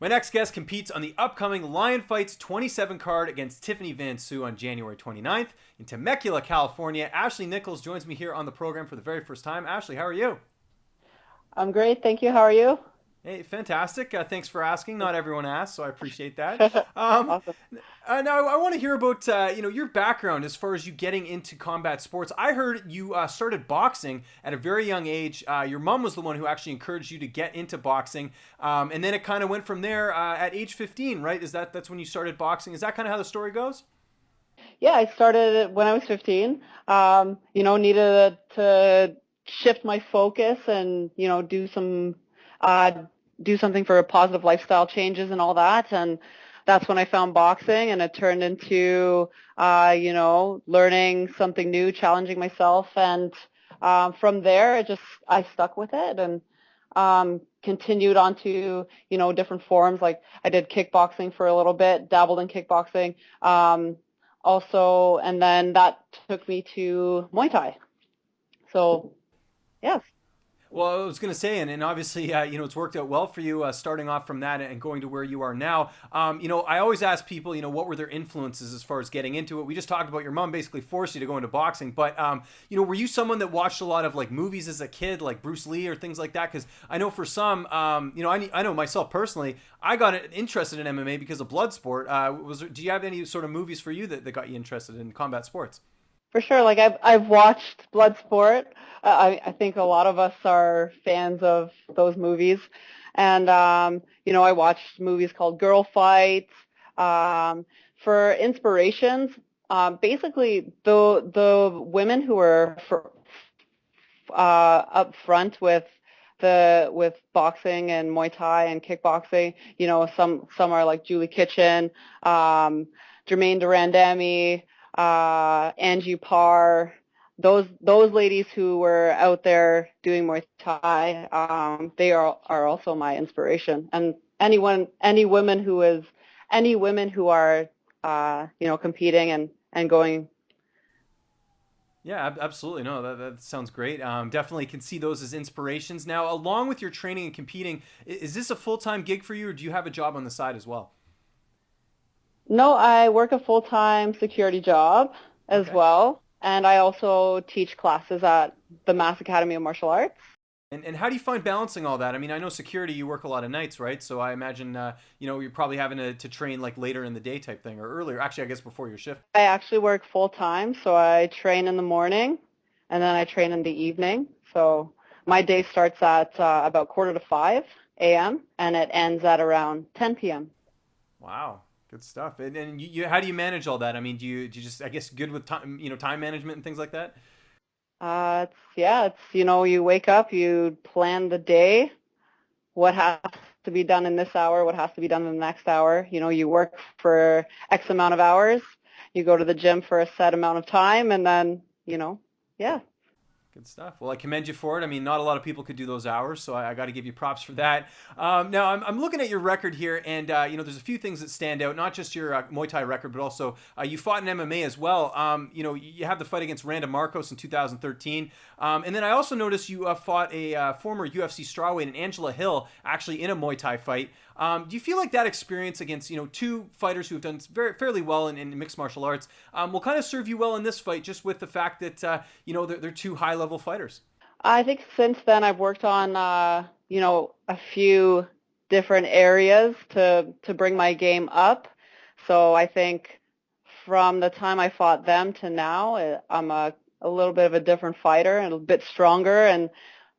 My next guest competes on the upcoming Lion Fights 27 card against Tiffany Van Soest on January 29th in Temecula, California. Ashley Nichols joins me here on the program for the very first time. Ashley, how are you? I'm great, thank you. How are you? Hey, fantastic. Thanks for asking. Not everyone asks, so I appreciate that. Um, Awesome. Now, I want to hear about your background as far as you getting into combat sports. I heard you started boxing at a very young age. Your mom was the one who actually encouraged you to get into boxing, and then it kind of went from there at age 15, right? That's when you started boxing? Is that kind of how the story goes? Yeah, I started it when I was 15. Needed to shift my focus and uh, do something for positive lifestyle changes and all that. And that's when I found boxing, and it turned into learning something new, challenging myself, and from there, I stuck with it and continued on to different forms. Like I did kickboxing for a little bit, dabbled in kickboxing. Also, and then that took me to Muay Thai. So, yes. Well, I was going to say, and obviously, it's worked out well for you starting off from that and going to where you are now. I always ask people, what were their influences as far as getting into it? We just talked about your mom basically forced you to go into boxing, but, were you someone that watched a lot of like movies as a kid, like Bruce Lee or things like that? Because I know for some, I know myself personally, I got interested in MMA because of Bloodsport. Do you have any sort of movies for you that got you interested in combat sports? For sure. Like I've watched Bloodsport. I think a lot of us are fans of those movies, and I watched movies called Girl Fights. For inspirations, basically the women who were up front with boxing and Muay Thai and kickboxing. Some are like Julie Kitchen, Jermaine Durandamy, Angie Parr. Those ladies who were out there doing Muay Thai, they are also my inspiration. And any women who are competing and going. Yeah, absolutely. No, that sounds great. Definitely can see those as inspirations. Now, along with your training and competing, is this a full time gig for you, or do you have a job on the side as well? No, I work a full-time security job as Okay. well, and I also teach classes at the Mass Academy of Martial Arts. And how do you find balancing all that? I mean, I know security, you work a lot of nights, right? So I imagine, you're probably having to train like later in the day type thing or earlier. Actually, I guess before your shift. I actually work full-time, so I train in the morning, and then I train in the evening. So my day starts at about quarter to 5 a.m., and it ends at around 10 p.m. Wow. Good stuff. And how do you manage all that? I mean, do you just, I guess, good with time, time management and things like that? You wake up, you plan the day, what has to be done in this hour, what has to be done in the next hour. You work for X amount of hours, you go to the gym for a set amount of time, and then, yeah. Good stuff. Well, I commend you for it. I mean, not a lot of people could do those hours, so I got to give you props for that. Now, I'm looking at your record here, and there's a few things that stand out. Not just your Muay Thai record, but also you fought in MMA as well. You have the fight against Randa Markos in 2013, and then I also noticed you fought a former UFC strawweight, and Angela Hill, actually in a Muay Thai fight. Do you feel like that experience against two fighters who have done fairly well in mixed martial arts will kind of serve you well in this fight, just with the fact that they're two high level fighters? I think since then I've worked on, a few different areas to bring my game up. So I think from the time I fought them to now, I'm a little bit of a different fighter and a bit stronger, and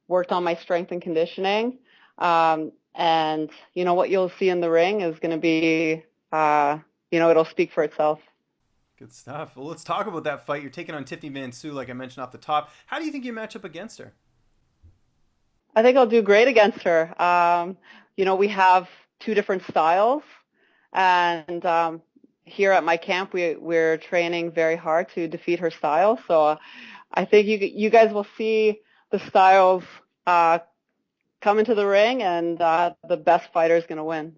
worked on my strength and conditioning. And what you'll see in the ring is going to be, it'll speak for itself. Good stuff. Well, let's talk about that fight. You're taking on Tiffany Van Soest, like I mentioned off the top. How do you think you match up against her? I think I'll do great against her. We have two different styles, and here at my camp, we're training very hard to defeat her style. So I think you guys will see the styles come into the ring, and the best fighter is going to win.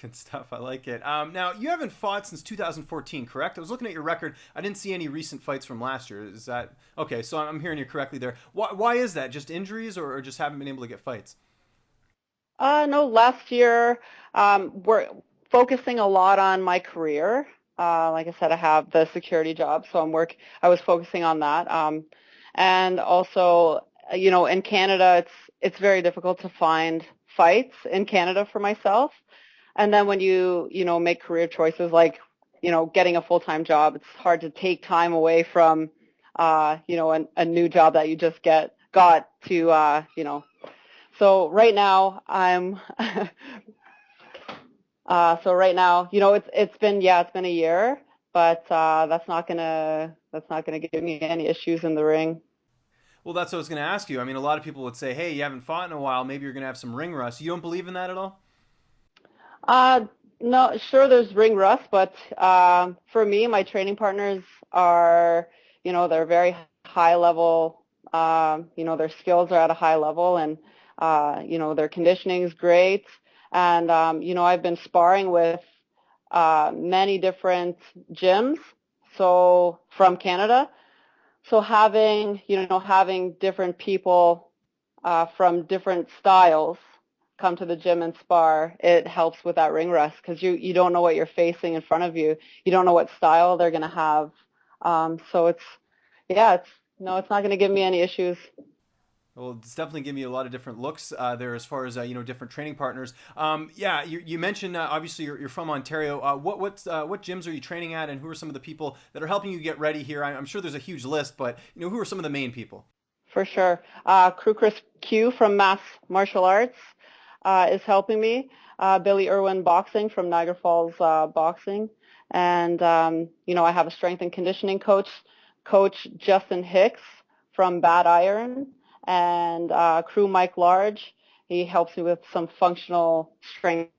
Good stuff. I like it. Now, you haven't fought since 2014, correct? I was looking at your record. I didn't see any recent fights from last year. Is that okay? So I'm hearing you correctly there. Why is that? Just injuries, or just haven't been able to get fights? No, last year, we're focusing a lot on my career. Like I said, I have the security job, so I was focusing on that. And also, in Canada, it's very difficult to find fights in Canada for myself. And then when you make career choices like, getting a full-time job, it's hard to take time away from, a new job that you just got to, so right now I'm so right now, it's been a year, but that's not gonna give me any issues in the ring. Well, that's what I was going to ask you. I mean, a lot of people would say, hey, you haven't fought in a while. Maybe you're going to have some ring rust. You don't believe in that at all? Uh, no, sure, there's ring rust, but for me, my training partners are, they're very high level. Their skills are at a high level, and their conditioning is great. And I've been sparring with many different gyms, so from Canada. So having different people from different styles come to the gym and spar, it helps with that ring rust because you don't know what you're facing in front of you. You don't know what style they're going to have. So it's not going to give me any issues. Well, it's definitely giving you a lot of different looks there as far as different training partners. Yeah, you mentioned obviously you're from Ontario. What gyms are you training at, and who are some of the people that are helping you get ready here? I'm sure there's a huge list, but who are some of the main people? For sure. Crew Chris Q from Mass Martial Arts is helping me. Billy Irwin Boxing from Niagara Falls Boxing. And, I have a strength and conditioning coach, Coach Justin Hicks from Bad Iron. And Crew Mike Large, he helps me with some functional strength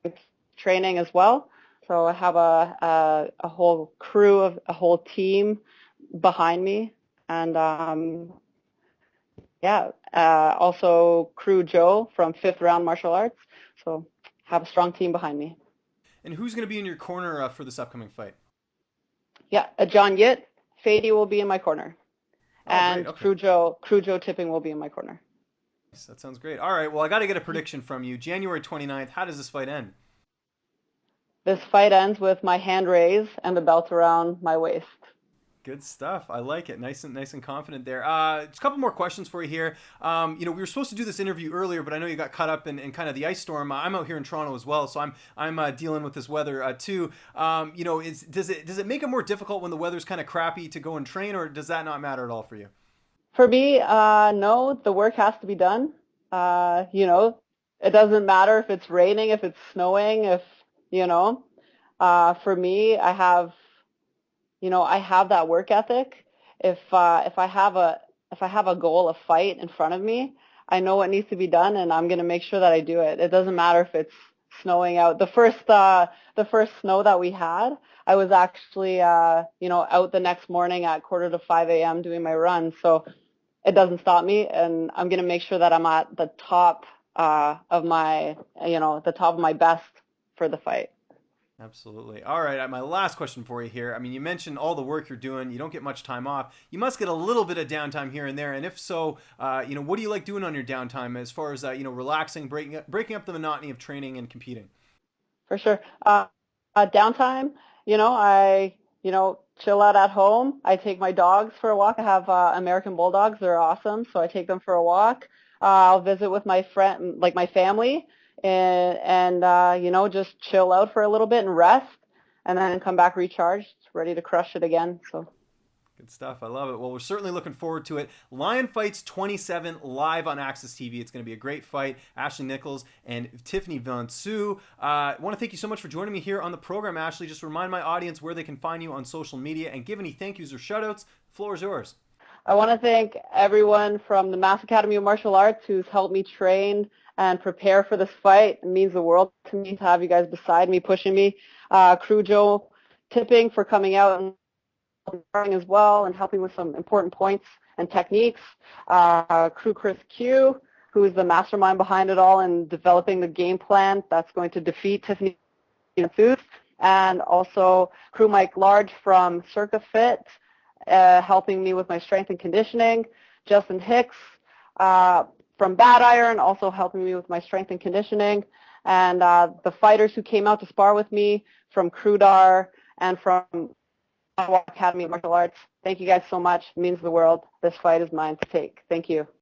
training as well. So I have a whole a whole team behind me. And also Crew Joe from Fifth Round Martial Arts. So have a strong team behind me. And who's going to be in your corner for this upcoming fight? Yeah, John Yit, Fady will be in my corner, Oh, great. and Okay. Crew Joe Tipping will be in my corner. That sounds great. All right. Well, I got to get a prediction from you. January 29th. How does this fight end? This fight ends with my hand raised and the belt around my waist. Good stuff. I like it. Nice and confident there. Just a couple more questions for you here. We were supposed to do this interview earlier, but I know you got caught up in kind of the ice storm. I'm out here in Toronto as well, so I'm dealing with this weather too. Does it make it more difficult when the weather's kind of crappy to go and train, or does that not matter at all for you? For me, no, the work has to be done. It doesn't matter if it's raining, if it's snowing, if, you know, for me, I have that work ethic. If I have a goal, a fight in front of me, I know what needs to be done, and I'm gonna make sure that I do it. It doesn't matter if it's snowing out. The first snow that we had, I was actually out the next morning at 4:45 a.m. doing my run. So it doesn't stop me, and I'm gonna make sure that I'm at the top of my best for the fight. Absolutely. All right. My last question for you here. I mean, you mentioned all the work you're doing. You don't get much time off. You must get a little bit of downtime here and there. And if so, what do you like doing on your downtime as far as relaxing, breaking up the monotony of training and competing? For sure. Downtime, I, chill out at home. I take my dogs for a walk. I have American Bulldogs. They're awesome. So I take them for a walk. I'll visit with my friend, like my family, and just chill out for a little bit and rest, and then come back recharged, ready to crush it again. So Good stuff. I love it. Well, we're certainly looking forward to it. Lion Fights 27 live on Access TV. It's going to be a great fight. Ashley Nichols and Tiffany Van Soest. I want to thank you so much for joining me here on the program, Ashley. Just remind my audience where they can find you on social media and give any thank yous or shout outs. The floor is yours. I want to thank everyone from the Mass Academy of Martial Arts who's helped me train and prepare for this fight. It means the world to me to have you guys beside me, pushing me. Crew Joe Tipping for coming out and as well and helping with some important points and techniques. Crew Chris Q, who is the mastermind behind it all and developing the game plan that's going to defeat Tiffany Van Soest. And also Crew Mike Large from Circa Fit, helping me with my strength and conditioning. Justin Hicks, from Bad Iron, also helping me with my strength and conditioning, and the fighters who came out to spar with me from Krudar and from Academy of Martial Arts. Thank you guys so much. It means the world. This fight is mine to take. Thank you.